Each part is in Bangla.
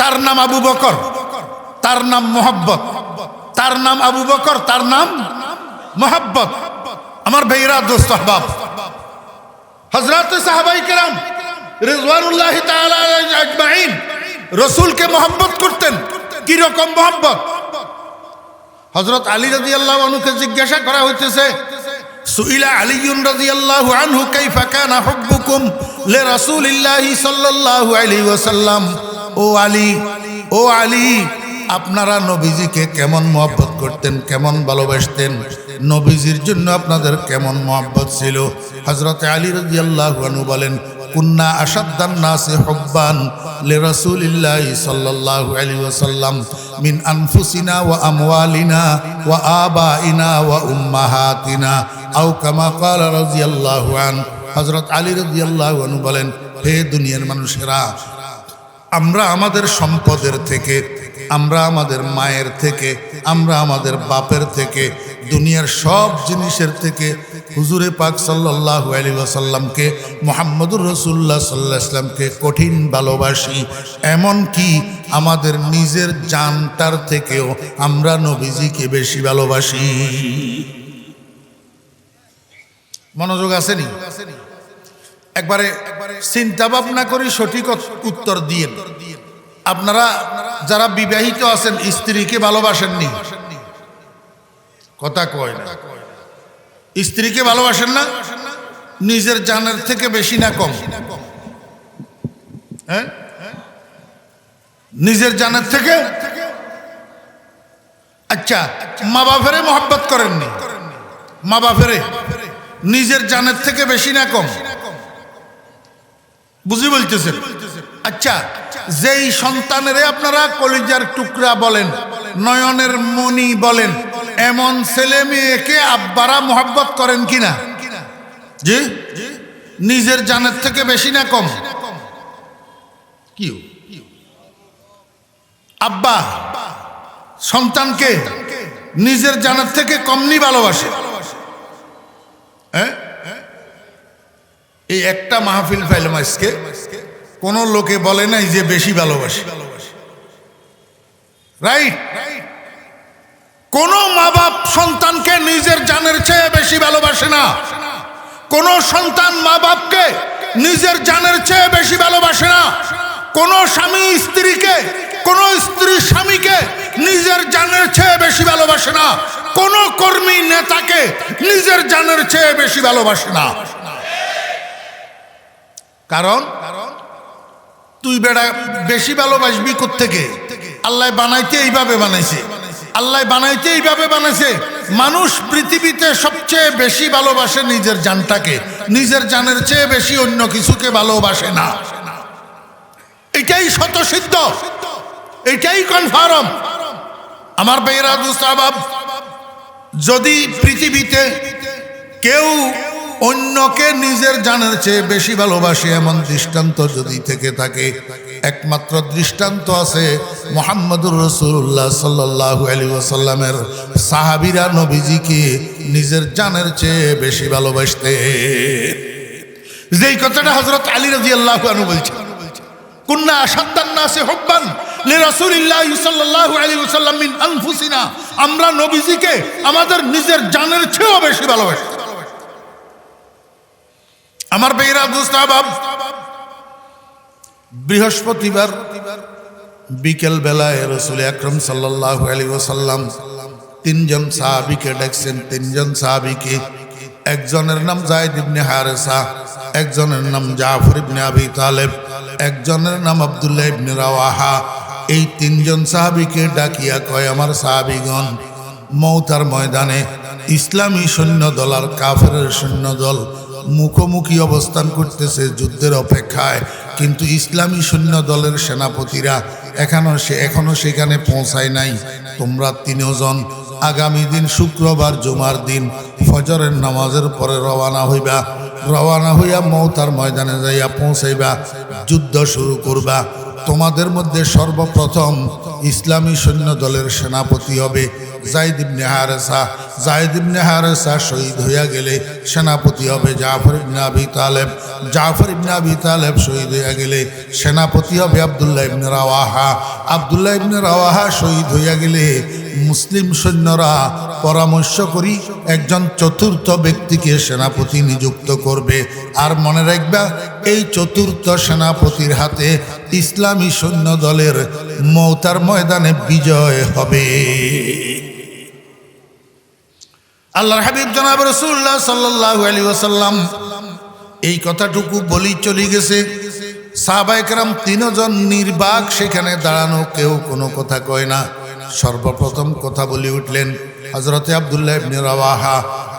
তার নাম আবু বকর, তার নাম মোহাব্বত, তার নাম আবু বকর, তার নাম মোহাব্বত। আমার ভাইরা দোস্ত আহবাব, হযরত সাহাবায়ে কেরাম রিজওয়ানুল্লাহি তাআলা আজমাইন রাসূলকে মোহাব্বত করতেন। কি রকম মোহাব্বত? হযরত আলী রাদিয়াল্লাহু আনহুকে জিজ্ঞাসা করা হইতেছে, সুইলা আলীউন রাদিয়াল্লাহু আনহু কাইফা কানা হুব্বুকুম লিরাসূলিল্লাহি সাল্লাল্লাহু আলাইহি ওয়াসাল্লাম। ও আলী, ও আলী, আপনারা নবীজিকে কেমন মহব্বত করতেন, কেমন ভালোবাসতেন? নবীজির জন্য আপনাদের কেমন মহব্বত ছিল? হযরত আলী রাদিয়াল্লাহু আনহু বলেন, কুন্না আশাদ্দান নাসি হুব্বান লিরাসূলিল্লাহি সাল্লাল্লাহু আলাইহি ওয়াসাল্লাম মিন আনফুসিনা ওয়া আমওয়ালিনা ওয়া আবাইনা ওয়া উম্মাহাতিনা আও কামা ক্বালা রাদিয়াল্লাহু আন। হযরত আলী রাদিয়াল্লাহু আনহু বলেন, হে দুনিয়ার মানুষেরা, আমরা আমাদের সম্পদের থেকে, আমরা আমাদের মায়ের থেকে, আমরা আমাদের বাপের থেকে, দুনিয়ার সব জিনিসের থেকে হুজুরে পাক সাল্লাল্লাহু আলাইহি ওয়াসাল্লামকে, মুহাম্মদুর রাসূলুল্লাহ সাল্লাল্লাহু আলাইহি ওয়াসাল্লামকে কঠিন ভালোবাসি। এমন কি আমাদের নিজের জানটার থেকেও আমরা নবীজিকে বেশি ভালোবাসি। মনোযোগ আসেনি? একবারে চিন্তা ভাবনা করি, সঠিক উত্তর দিয়ে। আপনারা যারা বিবাহিত আছেন, স্ত্রীকে ভালোবাসেননি? কথা কয় না। স্ত্রীকে ভালোবাসেন না? নিজের জানের থেকে বেশি না কম? হ্যাঁ, নিজের জানের থেকে। আচ্ছা, মা বাপেরে মহব্বত করেননি? মা বাপেরে নিজের জানের থেকে বেশি না কম? বুঝি বলতেছেন? আচ্ছা, যেই সন্তানেরে আপনারা কলিজার টুকরা বলেন, নয়নের মণি বলেন, এমন ছেলে মেয়েকে আব্বারা মহব্বত করেন কিনা? জি, নিজের জানের থেকে বেশি না কম? কি আব্বা সন্তানকে নিজের জানের থেকে কমনি ভালোবাসে? হ্যাঁ, এই একটা মাহফিল ফাইলাম আজকে, কোন লোকে বলে নাই যে বেশি ভালোবাসে। রাইট? কোন মা বাপ সন্তানকে নিজের জানের চেয়ে বেশি ভালোবাসে না। কোন সন্তান মা বাপকে নিজের জানের চেয়ে বেশি ভালোবাসে না। কোন স্বামী স্ত্রীকে, কোন স্ত্রী স্বামীকে নিজের জানের চেয়ে বেশি ভালোবাসে না। কোন কর্মী নেতাকে নিজের জানের চেয়ে বেশি ভালোবাসে না। কারণ তুই বেড়া বেশি ভালোবাসবি কোত্থেকে? আল্লাহ বানাইতে এইভাবে বানাইছে, আল্লাহ বানাইতে এইভাবে বানাইছে। মানুষ পৃথিবীতে সবচেয়ে বেশি ভালোবাসে নিজের জানটাকে, নিজের জানের চেয়ে বেশি অন্য কিছুকে ভালোবাসে না। এটাই স্বতঃসিদ্ধ, এটাই কনফার্ম। আমার ভাইয়েরা দুস্তাবাব, যদি পৃথিবীতে কেউ অন্যকে নিজের জানের চেয়ে বেশি ভালোবাসে এমন দৃষ্টান্ত যদি থেকে থাকে, একমাত্র দৃষ্টান্ত আছে মুহাম্মদুর রাসূলুল্লাহ সাল্লাল্লাহু আলাইহি ওয়াসাল্লামের। সাহাবীরা নবীজিকে নিজের জানের চেয়ে বেশি ভালোবাসতে। যেই কথাটা হযরত আলী রাদিয়াল্লাহু আনহু বলছেন, কুন্না আশাদ্দান নাসি হুব্বান লিরাসূলিল্লাহি সাল্লাল্লাহু আলাইহি ওয়াসাল্লাম মিন আনফুসিনা, আমরা নবীজিকে আমাদের নিজের জানের চেয়েও বেশি ভালোবাসি। আমার ভাইরা দুস্তাবাব, বৃহস্পতিবার বিকেল বেলায় রাসূল আকরাম সাল্লাল্লাহু আলাইহি ওয়াসাল্লাম তিনজন সাহাবীকে ডাকছেন। তিনজন সাহাবীকে, একজনের নাম যায়েদ ইবনে হারেসা, একজনের নাম জাফর ইবনে আবি তালেব, একজনের নাম আব্দুল্লাহ ইবনে রাওয়াহা। এই তিনজন সাহাবীকে ডাকিয়া কয়, আমার সাহাবীগণ, মওতার ময়দানে ইসলামী সৈন্যদল আর কাফেরের সৈন্যদল মুখোমুখি অবস্থান করতেছে যুদ্ধের অপেক্ষায়, কিন্তু ইসলামী সৈন্য দলের সেনাপতিরা এখনো সেখানে পৌঁছায় নাই। তোমরা তিনজন আগামী দিন শুক্রবার জুমার দিন ফজরের নামাজের পরে রওনা হইবা। রওনা হইয়া মওতার ময়দানে যাইয়া পৌঁছাইবা, যুদ্ধ শুরু করবা। তোমাদের মধ্যে সর্বপ্রথম ইসলামী সৈন্য দলের সেনাপতি হবে যায়েদ ইবনে হারেসা। যায়েদ ইবনে হারেসা শহীদ হইয়া গেলে সেনাপতি হবে জাফর ইবনে আবি তালেব। জাফর ইবনে আবি তালেব শহীদ হইয়া গেলে সেনাপতি হবে আব্দুল্লাহ ইবনে রাওয়াহা। আব্দুল্লাহ ইবনে রাওয়াহা শহীদ হইয়া গেলে মুসলিম সৈন্যরা পরামর্শ করি একজন চতুর্থ ব্যক্তিকে সেনাপতি নিযুক্ত করবে। আর মনে রাখবা, এই চতুর্থ সেনাপতির হাতে ইসলামী সৈন্য দলের মওতার ময়দানে বিজয় হবে। আল্লাহর হাবিব জনাব রাসূলুল্লাহ সাল্লাল্লাহু আলাইহি ওয়াসাল্লাম এই কথাটুকু বলি চলে গেছে। সাহাবায়ে কেরাম তিনজন নির্বাক সেখানে দাঁড়ানো, কেউ কোনো কথা কয় না। সর্বপ্রথম কথা বলে উঠলেন হযরতে আব্দুল্লাহ ইবনে রাওয়াহা।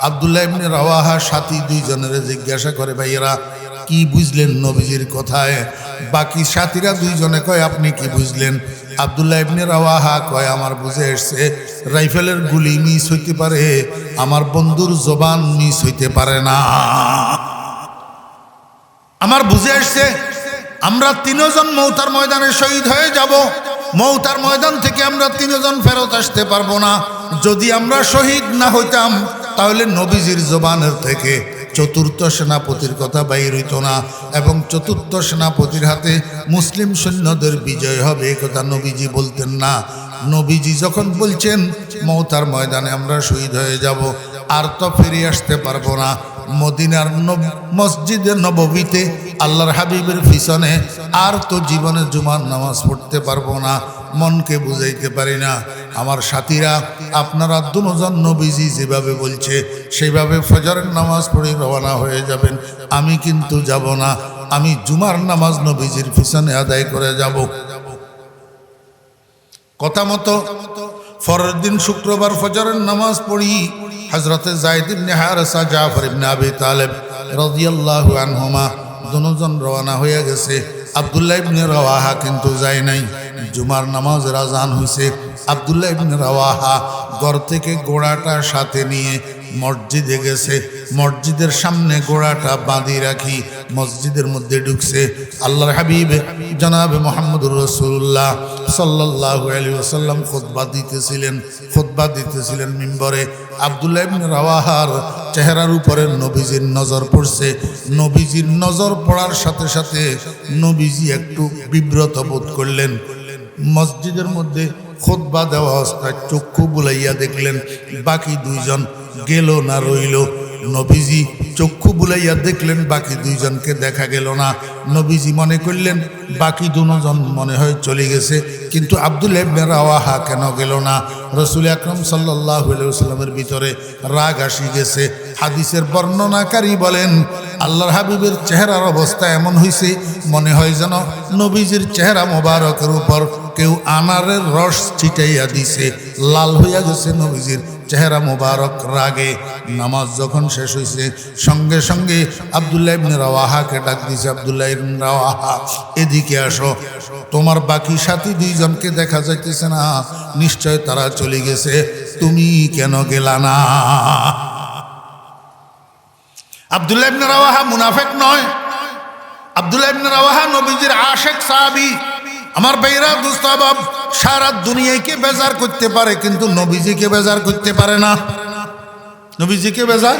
আব্দুল্লাহ ইবনে রাওয়াহা সাথী দুইজনের জিজ্ঞাসা করে, ভাইয়েরা কি বুঝলেন নবীজির কথায়? বাকি সাথীরা দুইজনে কয়, আপনি কি বুঝলেন? আব্দুল্লাহ ইবনে রাওয়াহা কয়, আমার বুঝে এসছে রাইফেলের গুলি মিস হইতে পারে, আমার বন্ধুর জবান মিস হইতে পারে না। আমার বুঝে আসছে আমরা তিনজন মওতার ময়দানে শহীদ হয়ে যাব। মওতার ময়দান থেকে আমরা তিনজন ফেরত আসতে পারবো না। যদি আমরা শহীদ না হইতাম তাহলে নবীজির জবানের থেকে চতুর্থ সেনাপতির কথা বাইর হইত না, এবং চতুর্থ সেনাপতির হাতে মুসলিম সৈন্যদের বিজয় হবে এ কথা নবীজি বলতেন না। নবীজি যখন বলছেন মওতার ময়দানে আমরা শহীদ হয়ে যাব, আর তো ফিরে আসতে পারবো না, মদিনার মসজিদে নববীতে আল্লাহর হাবিবের পিছনে আর তো জীবনে জুমার নামাজ পড়তে পারবো না, মনকে বুঝাইতে পারি না। আমার সাথীরা, আপনারা দুজন নবীজি যেভাবে বলছে সেইভাবে ফজরের নামাজ পড়ে রওনা হয়ে যাবেন। আমি কিন্তু যাব না, আমি জুমার নামাজ নবীজির পিছনে আদায় করে যাব। কথা মতো পরের দিন শুক্রবার ফজরের নামাজ পড়ি হযরতে যায়েদ ইবনে হারেসা, জাফর ইবনে আবি তালেব রাদিয়াল্লাহু আনহুমা দুজন রওনা হয়ে গেছে। আব্দুল্লাহ ইবনে রাওয়াহা কিন্তু যায় নাই। জুমার নামাজের আজান হইছে। আব্দুল্লাহ ইবনে রাওয়াহা ঘর থেকে ঘোড়াটা সাথে নিয়ে মসজিদে গেছে। মসজিদের সামনে ঘোড়াটা বাঁধি রাখি মসজিদের মধ্যে ঢুকছে। আল্লাহর হাবিব জনাবে মুহাম্মদুর রাসূলুল্লাহ সাল্লাল্লাহু আলাইহি ওয়াসাল্লাম খুতবা দিতেছিলেন মিম্বরে। আব্দুল্লাহ ইবনে রাওয়াহার চেহারার উপরে নবীজির নজর পড়ছে। নবীজির নজর পড়ার সাথে সাথে নবীজি একটু বিব্রত বোধ করলেন। মসজিদের মধ্যে খুতবা দেওয়া অবস্থায় চক্ষু বুলাইয়া দেখলেন বাকি দুইজন গেল না রইল। নবীজি চক্ষু বুলাইয়া দেখলেন বাকি দুইজনকে দেখা গেল না। নবীজি মনে করলেন বাকি দুজন মনে হয় চলে গেছে, কিন্তু আব্দুল্লাহ ইবনে রাওয়াহা কেন গেল না? রাসূল আকরাম সাল্লাল্লাহু আলাইহি ওয়াসাল্লামের ভিতরে রাগ আসি গেছে। হাদিসের বর্ণনাকারী বলেন, আল্লাহর হাবিবের চেহারার অবস্থা এমন হয়েছে মনে হয় যেন নবীজির চেহারা মোবারকের উপর কেউ আনারের রস ছিটাইয়া দিছে, লাল হইয়া গেছে নবীজির চেহারা মোবারক রাগে। নামাজ যখন শেষ হয়েছে সঙ্গে সঙ্গে আব্দুল্লাহ ইবনে রাওয়াহাকে ডাক দিয়েছে, আব্দুল্লাহ ইবনে রাওয়াহা এদিকে আসো, তোমার বাকি সাথী দুইজনকে দেখা যাইতেছে না, নিশ্চয় তারা চলে গেছে, তুমি কেন গেলা না? আব্দুল্লাহ ইবনে রাওয়াহা মুনাফিক নয়। আব্দুল্লাহ ইবনে রাওয়াহা নবীজির আশিক সাহাবী। আমার ভাইরা দোস্ত আহবাব, সারা দুনিয়াকে বেজার করতে পারে কিন্তু নবীজিকে বেজার করতে পারে না। নবীজিকে বেজার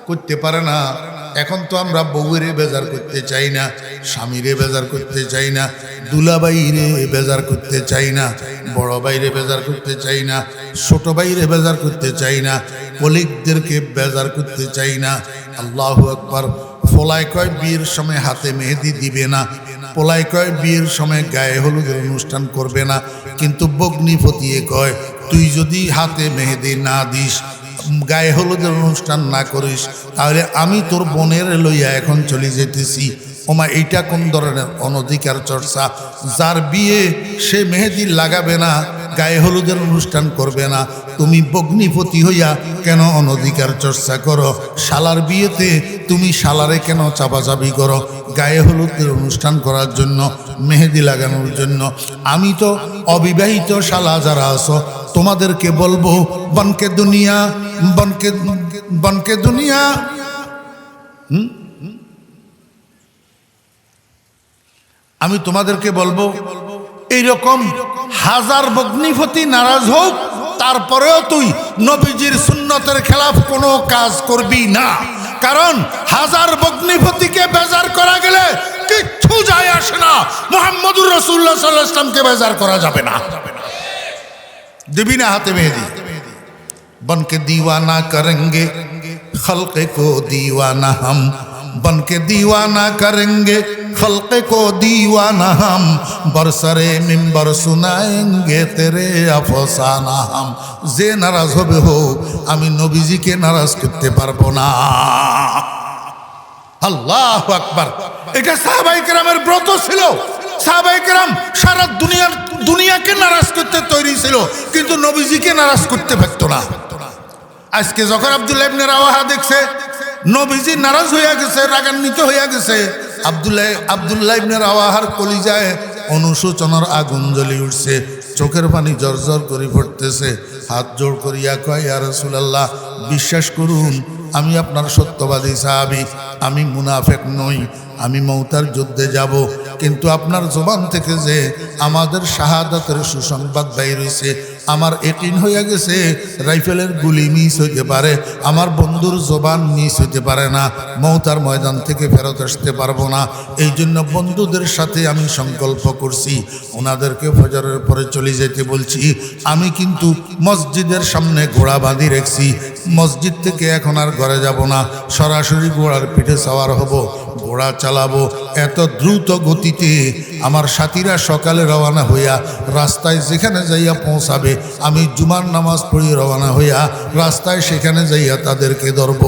করতে পারে না। এখন তো আমরা বউরে বেজার করতে চাই না, স্বামীরে বেজার করতে চাই না, দুলাভাইরে বেজার করতে চাই না, বড় ভাইরে বেজার করতে চাই না, ছোট ভাইরে বেজার করতে চাই না, কলিগদেরকে বেজার করতে চাই না। আল্লাহু আকবার। ফলায় কয় বিয়ের সময় হাতে মেহেদি দিবে না, পোলায় কয় বিয়ের সময় গায়ে হলুদের অনুষ্ঠান করবে না, কিন্তু বগ্নি ফতিয়ে কয় তুই যদি হাতে মেহেদি না দিস, গায়ে হলুদের অনুষ্ঠান না করিস, তাহলে আমি তোর বোনের লইয়া এখন চলে যেতেছি। ওমা, এইটা কোন ধরনের অনধিকার চর্চা? যার বিয়ে সে মেহেদি লাগাবে না, গায়ে হলুদের অনুষ্ঠান করবে না, তুমি বগ্নিপতি হইয়া কেন অনধিকার চর্চা করো? শালার বিয়েতে তুমি শালারে কেন চাপাচাপি করো গায়ে হলুদের অনুষ্ঠান করার জন্য, মেহেদি লাগানোর জন্য? আমি তো অবিবাহিত শালা যারা আছো তোমাদেরকে বলবো, বনকে দুনিয়া বনকে দুনিয়া আমি তোমাদেরকে বলবো এইরকম হাজার বগ্নিপতি নারাজ হোক, তারপরেও তুই নবীজির সুন্নতের খেলাফ কোনো কাজ করবি না। কারণ হাজার বগ্নিপতিকে বেজার করা গেলে কিচ্ছু যায় আসে না, মুহাম্মদুর রাসূলুল্লাহ সাল্লাল্লাহু আলাইহি ওয়াসাল্লামকে বেজার করা যাবে না। দিবি না হাতে মেহেদি, बनके दीवाना करेंगे खल्क़े को दीवाना हम, बनके दीवाना करेंगे खल्क़े को दीवाना हम, बरसरे मिंबर सुनाएंगे तेरे अफसाना हम। जे नाराज होबे हो, आमी नबीजीके नाराज करते पारबो ना। আল্লাহু আকবার। এটা সাহাবায়ে কেরামের ব্রত ছিল। সাহাবায়ে কেরাম সারা দুনিয়াকে নারাজ করতে তৈরি ছিল, কিন্তু নবীজিকে নারাজ করতে পারতো না। আজকে যখন আব্দুল্লাহ ইবনে রাওয়াহা দেখছে নবীজি নারাজ হইয়া গেছে, রাগান্বিত হইয়া গেছে, আব্দুল্লাহ ইবনে রাওয়াহার কলিজায় অনুশোচনার আগুন জ্বলে উঠছে, চোখের পানি জর্জর করে পড়তেছে। হাত জোড় করিয়া কয়, ইয়া রাসূলুল্লাহ, বিশ্বাস করুন আমি আপনার সত্যবাদী সাহাবী, আমি মুনাফিক নই, আমি মৌতার যুদ্ধে যাব, কিন্তু আপনার জবান থেকে যে আমাদের শাহাদাতের সুসংবাদ বাইর হইছে, আমার ইয়াকিন হইয়া গেছে রাইফেলের গুলি মিস হইতে পারে, আমার বন্ধুর জবান মিস হইতে পারে না, মৌতার ময়দান থেকে ফেরত আসতে পারবো না। এই জন্য বন্ধুদের সাথে আমি সংকল্প করছি, ওনাদেরকে ফজরের পরে চলে যেতে বলছি। আমি কিন্তু মসজিদের সামনে ঘোড়া বাঁধি রেখেছি, মসজিদ থেকে এখন আর ঘরে যাব না, সরাসরি ঘোড়ার পিঠে সওয়ার হব, ঘোড়া চালাবো। এত দ্রুত গতিতে আমার সাথীরা সকালে রওনা হইয়া রাস্তায় যেখানে যাইয়া পৌঁছাবে, আমি জুমার নামাজ পড়ি রওনা হইয়া রাস্তায় সেখানে যাইয়া তাদেরকে ধরব।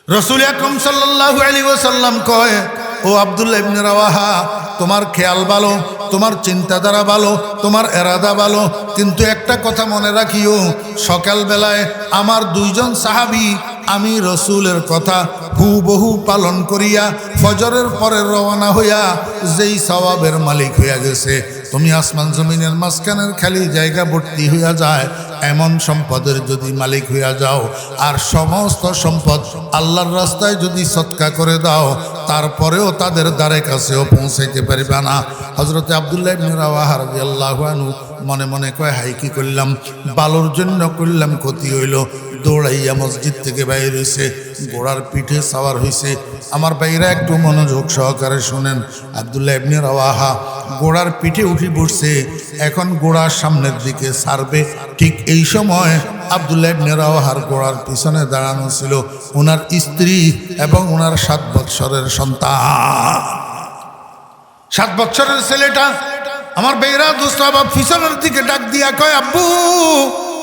রাসূল আকরাম সাল্লাল্লাহু আলাইহি ওয়াসাল্লাম কয়, ও আব্দুল্লাহ ইবনে রাওয়াহা, তোমার খেয়াল ভালো, তোমার চিন্তাধারা ভালো, তোমার এরাদা ভালো, কিন্তু একটা কথা মনে রাখিও, সকালবেলায় আমার দুইজন সাহাবী আমি রসুলের কথা হুবহু পালন করিয়া ফজরের পরে রওনা হইয়া যেই সওয়াবের মালিক হইয়া গেছে, তুমি আসমান জমিনের মাঝখানের খালি জায়গা ভর্তি হইয়া যায় এমন সম্পদের যদি মালিক হইয়া যাও, আর সমস্ত সম্পদ আল্লাহর রাস্তায় যদি সদকা করে দাও, তারপরেও তাদের দ্বারে কাছেও পৌঁছাইতে পারবে না। হযরতে আব্দুল্লাহ ইবনে রাওয়াহা রাদিয়াল্লাহু আনহু মনে মনে কয়, হাই কি করলাম, বালুর জন্য করলাম ক্ষতি হইল। দৌড়াইয়া মসজিদ থেকে বাইর হইছে, ঘোড়ার পিঠে সাওয়ার হইছে। আমার ভাইরা একটু মনোযোগ সহকারে শুনেন, আব্দুল্লাহ ইবনে রাওয়াহা ঘোড়ার পিঠে উঠে বসছে, এখন ঘোড়ার সামনের দিকে ছাড়বে। ঠিক এই সময় আব্দুল্লাহ ইবনে রাওয়াহার ঘোড়ার পিছনে দাঁড়ানো ছিল ওনার স্ত্রী এবং ওনার 7 বৎসরের সন্তান। 7 বৎসরের ছেলেটা আমার বেরা দোস্ত বাপ পিছনের দিকে ডাক দিয়া কয়, আব্বু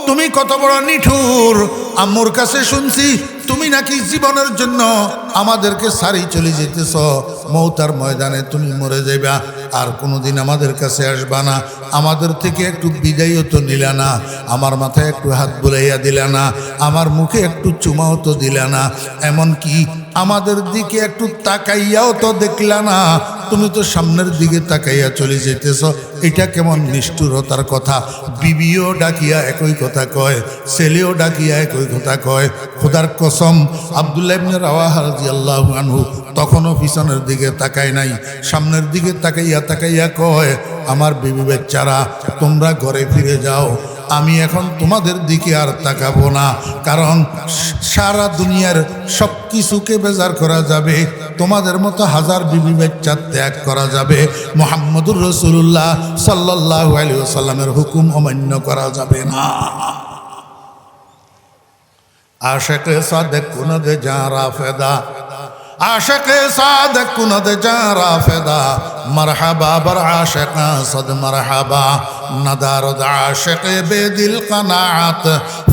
তুমি কত বড় নিঠুর, আম্মুর কাছে শুনছি তুমি নাকি জীবনের জন্য আমাদেরকে সারি চলে যেতেছ, মৌতার ময়দানে তুমি মরে যাইবা, আর কোনোদিন আমাদের কাছে আসবা না, আমাদের থেকে একটু বিদায়ও তো নিলা না, আমার মাথায় একটু হাত বুলাইয়া দিলা না, আমার মুখে একটু চুমাও তো দিলা না, এমনকি আমাদের দিকে একটু তাকাইয়াও তো দেখলা না, তুমি তো সামনের দিকে তাকাইয়া চলে যেতেছ, এটা কেমন নিষ্ঠুরতার কথা। বিবিও ডাকিয়া একই কথা কয়, ছেলেও ডাকিয়া একই কথা কয়। খোদার কসম, আব্দুল্লাহ ইবনে রাওয়াহা রাদিয়াল্লাহু আনহু তখনও পিছনের দিকে তাকায় নাই, সামনের দিকে তাকাইয়া কয়, আমার বিবি বাচ্চারা তোমরা ঘরে ফিরে যাও, আমি এখন তোমাদের দিকে আর তাকাবো না, কারণ সারা দুনিয়ার সব কিছুকে বেজার করা যাবে, তোমাদের মতো হাজার বিবি বাচ্চা ত্যাগ করা যাবে, মুহাম্মদুর রাসূলুল্লাহ সাল্লাল্লাহু আলাইহি ওয়াসাল্লামের হুকুম অমান্য করা যাবে না। আশিক সাদেক কুনদ জারা ফেদা, আশিক সাদেক কুনদ জারা ফেদা, মারহাবা বার আশিক সদ মারহাবা, নদারদ আশিক বেদিল কনাআত,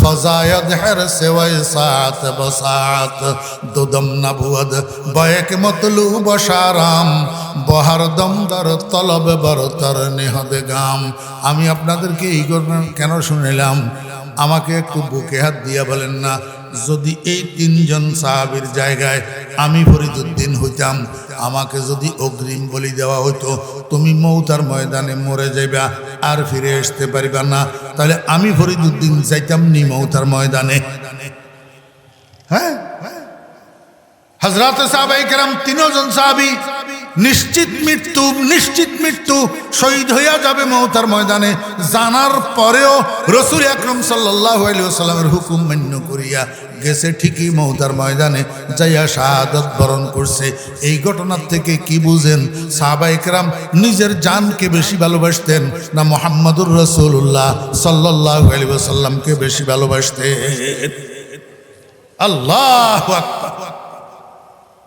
ফজায়দ হিরস ওয়াইসাত বসাত, দুদম নবুয়দ বয়ক মতলুব শারাম, বহর দম দর তলব বরতর নিহদ গাম। আমি আপনাদেরকে এই কেন শুনিলাম, আমাকে একটু বুকে হাত দিয়া বলেন না, যদি এই 3 জন সাহাবীর জায়গায় আমি ফরিদুদ্দিন হইতাম, আমাকে যদি অগ্রিম বলি দেওয়া হইতো তুমি মৌতার ময়দানে মরে যাইবা আর ফিরে আসতে পারিবা না, তাহলে আমি ফরিদুদ্দিন যাইতাম নি মৌতার ময়দানে? হ্যাঁ, হযরত সাহাবায়ে কেরাম 3 জন সাহাবী নিশ্চিত মৃত্যু শহীদ হইয়া যাবে মওতার ময়দানে, জানার পরেও রাসূল আকরাম সাল্লাল্লাহু আলাইহি ওয়াসাল্লামের হুকুম মান্য করিয়া গেছে, ঠিকই মওতার ময়দানে যাইয়া শাহাদাত বরণ করছে। এই ঘটনার থেকে কি বুঝেন? সাহাবায়ে কেরাম নিজের জানকে বেশি ভালোবাসতেন না মুহাম্মদুর রাসূলুল্লাহ সাল্লাল্লাহু আলাইহি ওয়াসাল্লামকে বেশি ভালোবাসতেন? আল্লাহু আকবার।